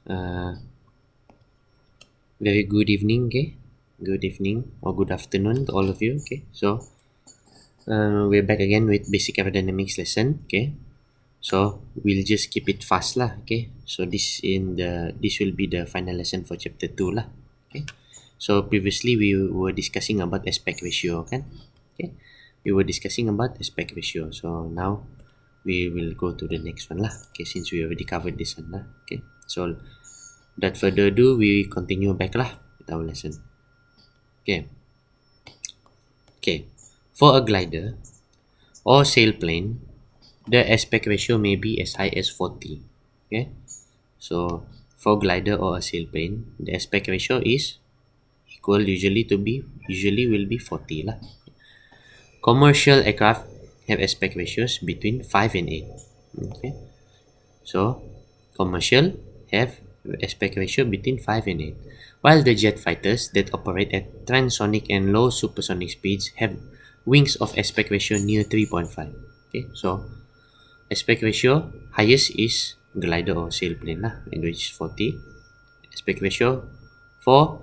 Uh, Very good evening, okay? Good evening or good afternoon to all of you, okay? So, we're back again with basic aerodynamics lesson, okay? So, we'll just keep it fast lah, okay? So, this will be the final lesson for chapter 2 lah, okay? So, previously we were discussing about aspect ratio, kan? Okay? We were discussing about aspect ratio. So, now we will go to the next one lah, okay? Since we already covered this one lah, okay? So, without further ado, we continue back lah with our lesson. Okay. Okay. For a glider or sailplane, the aspect ratio may be as high as 40. Okay. So for glider or a sailplane, the aspect ratio is equal usually will be 40 lah. Commercial aircraft have aspect ratios between 5 and 8. Okay. So commercial have aspect ratio between 5 and 8, while the jet fighters that operate at transonic and low supersonic speeds have wings of aspect ratio near 3.5. Okay, so aspect ratio highest is glider or sailplane lah, which is 40. Aspect ratio for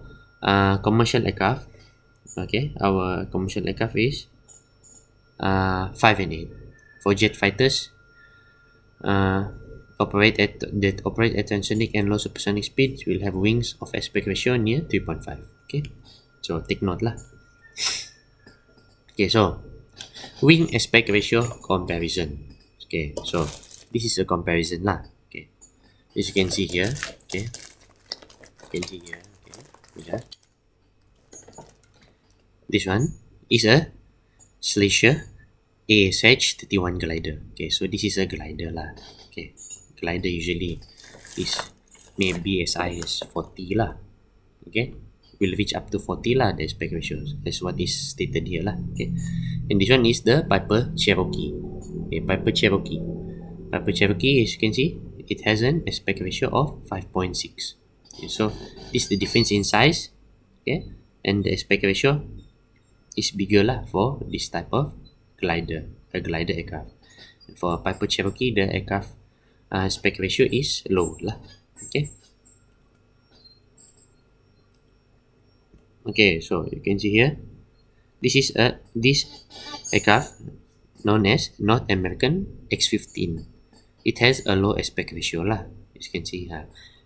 commercial aircraft, okay, our commercial aircraft is 5 and 8. For jet fighters, operate at transonic and low supersonic speeds will have wings of aspect ratio near 3.5. Okay, so take note lah. Okay, so wing aspect ratio comparison. Okay, so this is a comparison lah. Okay, as you can see here. Okay, you can see here. Okay, yeah. This one is a Slasher ASH31 glider. Okay, so this is a glider lah. Okay, glider usually is maybe as high as 40 lah. Okay, will reach up to 40 lah, the aspect ratios. That's what is stated here lah. Okay, and this one is the Piper Cherokee. Okay, Piper Cherokee, as you can see, it has an aspect ratio of 5.6. Okay, so this is the difference in size. Okay, and the aspect ratio is bigger lah for this type of glider aircraft. For Piper Cherokee, the aircraft aspect ratio is low lah. Okay. Okay, so you can see here, this is this aircraft known as North American X-15. It has a low aspect ratio lah. As you can see,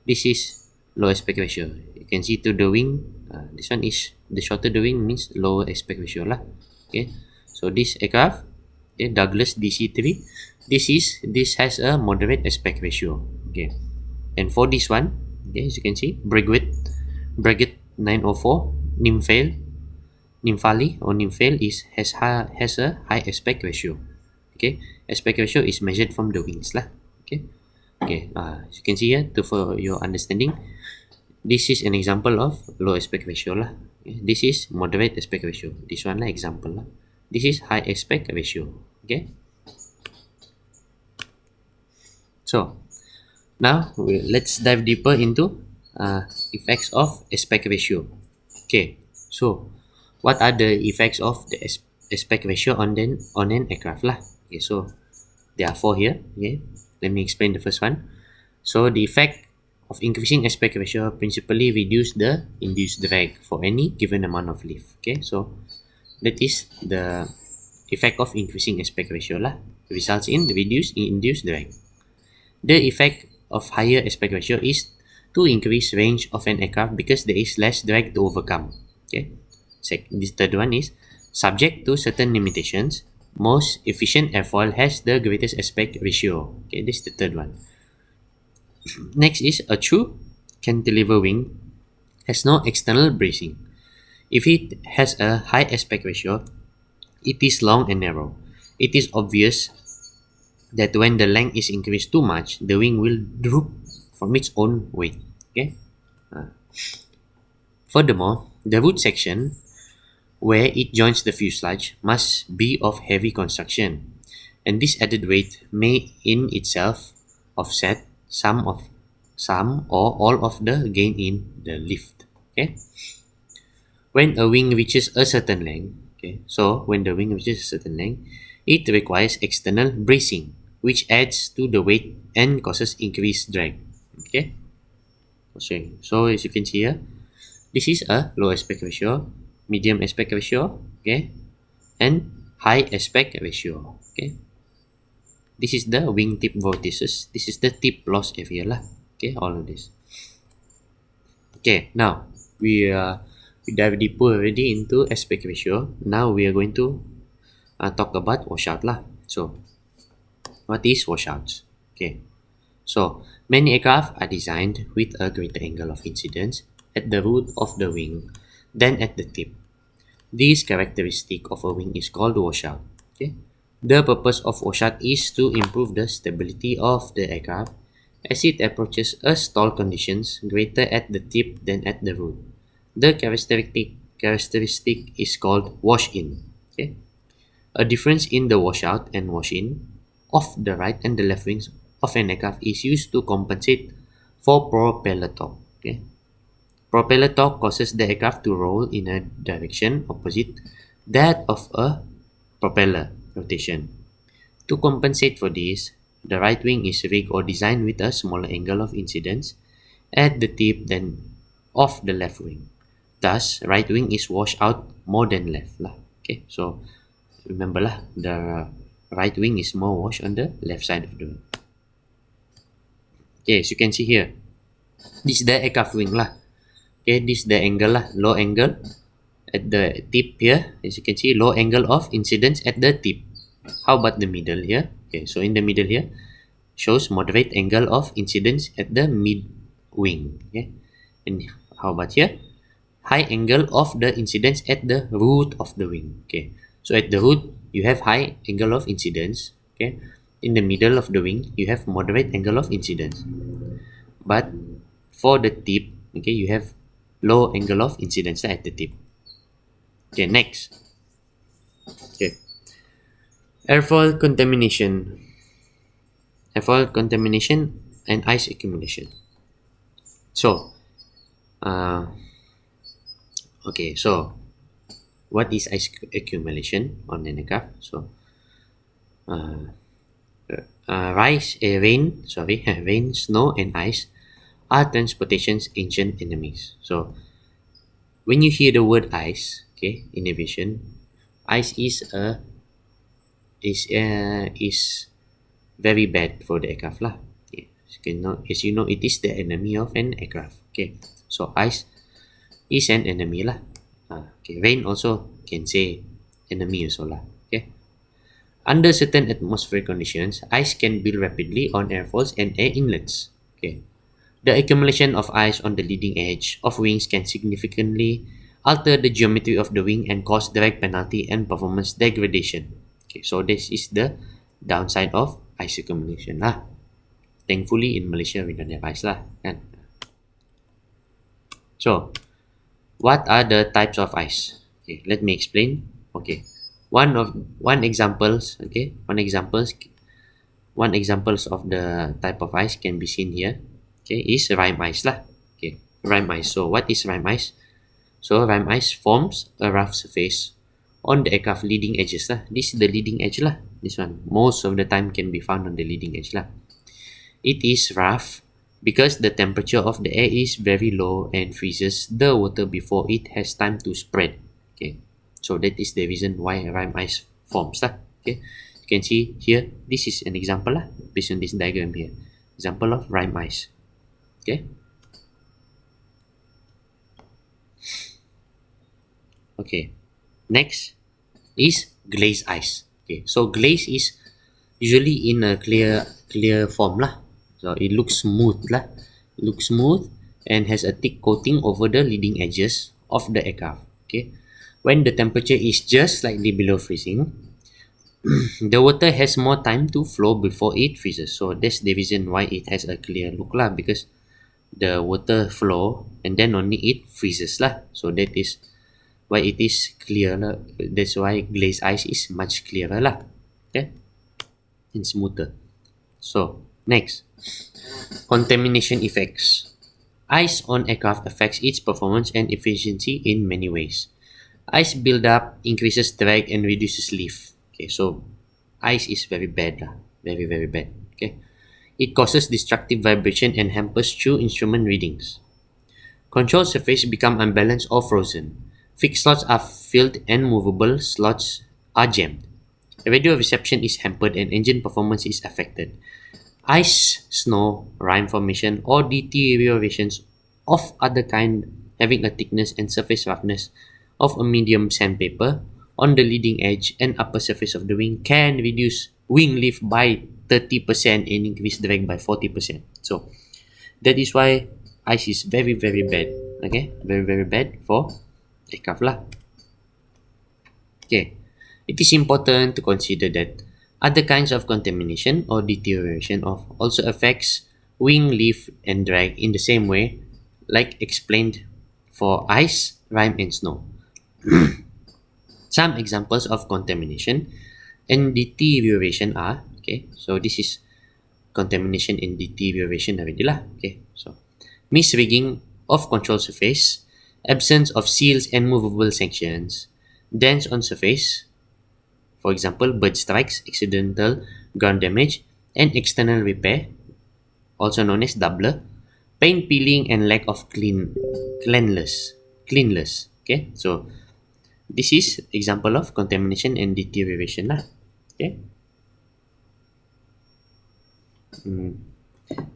this is low aspect ratio. You can see to the wing. This one is the shorter the wing means lower aspect ratio lah. Okay, so this aircraft, okay, Douglas DC-3, this has a moderate aspect ratio. Okay, and for this one, okay, as you can see, Breguet 904 Nymphali has a high aspect ratio. Okay, aspect ratio is measured from the wings lah. Okay, as you can see here, for your understanding, this is an example of low aspect ratio lah. Okay, this is moderate aspect ratio. This one lah example lah. This is high aspect ratio. Okay, so now let's dive deeper into effects of aspect ratio. Okay, so what are the effects of the aspect ratio on an aircraft lah? Okay, so there are 4 here. Okay, let me explain the first one. So the effect of increasing aspect ratio principally reduce the induced drag for any given amount of lift. Okay, so that is the effect of increasing aspect ratio lah, results in reduced induced drag. The effect of higher aspect ratio is to increase range of an aircraft because there is less drag to overcome. Okay, this third one is subject to certain limitations. Most efficient airfoil has the greatest aspect ratio. Okay, this is the third one. Next is a true cantilever wing has no external bracing. If it has a high aspect ratio, it is long and narrow. It is obvious that when the length is increased too much, the wing will droop from its own weight. Okay. Furthermore, the root section where it joins the fuselage must be of heavy construction, and this added weight may in itself offset some or all of the gain in the lift. Okay. When a wing reaches a certain length, okay, so when the wing reaches a certain length, it requires external bracing, which adds to the weight and causes increased drag. Okay. Okay, so as you can see here, this is a low aspect ratio, medium aspect ratio, okay, and high aspect ratio. Okay, this is the wingtip vortices. This is the tip loss area lah. Okay, all of this. Okay, now we dive deeper already into aspect ratio. Now we are going to talk about washout lah. So, what is washouts? Okay, so many aircraft are designed with a greater angle of incidence at the root of the wing than at the tip. This characteristic of a wing is called washout. Okay, the purpose of washout is to improve the stability of the aircraft as it approaches a stall conditions greater at the tip than at the root. The characteristic is called wash-in. Okay? A difference in the washout and wash-in of the right and the left wings of an aircraft is used to compensate for propeller torque. Okay? Propeller torque causes the aircraft to roll in a direction opposite that of a propeller rotation. To compensate for this, the right wing is rigged or designed with a smaller angle of incidence at the tip than of the left wing. Thus, right wing is washed out more than left lah. Okay, so remember lah, the right wing is more washed on the left side of the wing. Okay, as you can see here, this is the aircraft wing lah. Okay, this is the angle lah, low angle at the tip here. As you can see, low angle of incidence at the tip. How about the middle here? Okay, so in the middle here, shows moderate angle of incidence at the mid wing. Okay, and how about here? High angle of the incidence at the root of the wing. Okay, so at the root you have high angle of incidence. Okay, in the middle of the wing you have moderate angle of incidence, but for the tip, okay, you have low angle of incidence at the tip. Okay, next. Okay, airfoil contamination and ice accumulation. So okay, so what is ice accumulation on an aircraft? So rain, snow and ice are transportation's ancient enemies. So when you hear the word ice, okay, in aviation, ice is very bad for the aircraft lah. Okay. As you know, it is the enemy of an aircraft. Okay, so ice is an enemy lah. Okay, rain also can say enemy also lah. Okay, under certain atmospheric conditions, ice can build rapidly on airfoils and air inlets. Okay, the accumulation of ice on the leading edge of wings can significantly alter the geometry of the wing and cause direct penalty and performance degradation. Okay, so this is the downside of ice accumulation lah. Thankfully in Malaysia we don't have ice lah, kan? So what are the types of ice? Okay, let me explain. Okay, one examples of the type of ice can be seen here. Okay, is rime ice lah. Okay, rime ice. So what is rime ice? So rime ice forms a rough surface on the aircraft leading edges lah. This is the leading edge lah. This one most of the time can be found on the leading edge lah. It is rough because the temperature of the air is very low and freezes the water before it has time to spread. Okay, so that is the reason why rime ice forms lah. Okay, you can see here, this is an example lah, based on this diagram here. Example of rime ice. Okay. Okay, next is glaze ice. Okay, so glaze is usually in a clear form lah. So it looks smooth lah, and has a thick coating over the leading edges of the aircraft. Okay, when the temperature is just slightly below freezing, the water has more time to flow before it freezes. So that's the reason why it has a clear look lah, because the water flow and then only it freezes lah. So that is why it is clear lah. That's why glazed ice is much clearer lah. Okay, and smoother. So next, contamination effects. Ice on aircraft affects its performance and efficiency in many ways. Ice buildup increases drag and reduces lift. Okay, so ice is very bad lah, very bad. Okay, It causes destructive vibration and hampers true instrument readings. Control surface become unbalanced or frozen. Fixed slots are filled and movable slots are jammed. Radio reception is hampered and engine performance is affected. Ice, snow, rime formation, or deteriorations of other kind having a thickness and surface roughness of a medium sandpaper on the leading edge and upper surface of the wing can reduce wing lift by 30% and increase drag by 40%. So that is why ice is very very bad. Okay, very very bad for aircraft lah. Okay, it is important to consider that other kinds of contamination or deterioration of also affects wing lift and drag in the same way, like explained for ice, rime, and snow. Some examples of contamination and deterioration are, okay, so this is contamination and deterioration already lah. Okay, so misrigging of control surface, absence of seals and movable sections, dents on surface, for example, bird strikes, accidental ground damage, and external repair, also known as doubler, paint peeling, and lack of cleanless. Okay, so this is example of contamination and deterioration lah. Okay.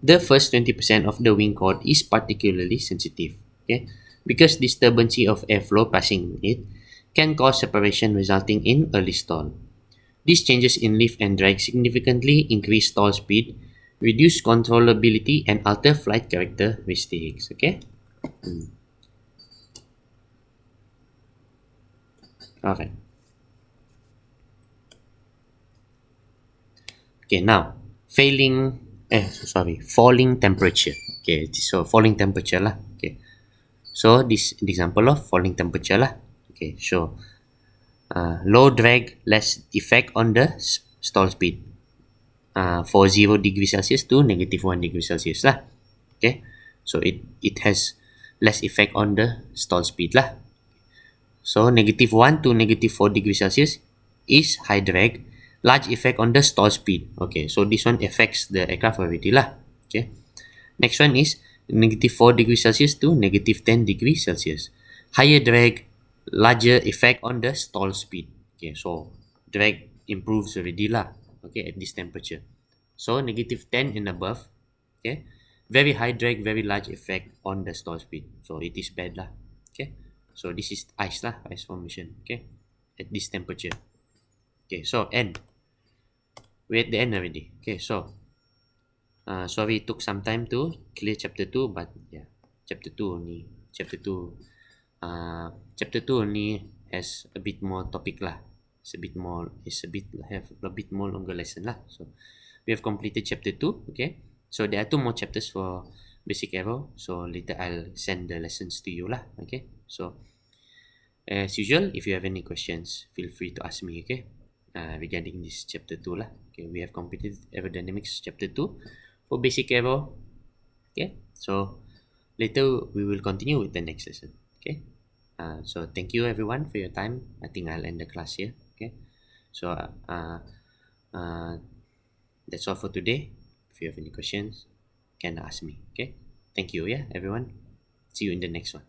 The first 20% of the wing chord is particularly sensitive, okay, because disturbance of airflow passing it can cause separation resulting in early stall. These changes in lift and drag significantly increase stall speed, reduce controllability, and alter flight characteristics. Okay. Alright. Okay, now falling temperature. Okay, so falling temperature lah. Okay, so this example of falling temperature lah. Okay, so low drag, less effect on the stall speed. For 0 degrees Celsius to negative 1 degree Celsius lah. Okay, so it has less effect on the stall speed lah. So negative 1 to negative 4 degrees Celsius is high drag, large effect on the stall speed. Okay, so this one affects the aircraft already lah. Okay, next one is negative 4 degrees Celsius to negative 10 degrees Celsius. Higher drag, larger effect on the stall speed. Okay, so drag improves already lah. Okay, at this temperature. So negative 10 and above. Okay, very high drag, very large effect on the stall speed. So it is bad lah. Okay, so this is ice lah, ice formation. Okay, at this temperature. Okay, so end. We're at the end already. Okay, so sorry it took some time to clear chapter 2, but yeah, chapter 2 only has a bit more topic lah. Have a bit more longer lesson lah. So we have completed chapter 2. Okay, so there are 2 more chapters for basic aero. So later I'll send the lessons to you lah. Okay, so as usual, if you have any questions, feel free to ask me. Okay, regarding this chapter 2 lah. Okay, we have completed aerodynamics chapter 2 for basic aero. Okay, so later we will continue with the next lesson. Okay, so thank you everyone for your time. I think I'll end the class here. Okay, so that's all for today. If you have any questions, can ask me. Okay, thank you. Yeah, everyone, see you in the next one.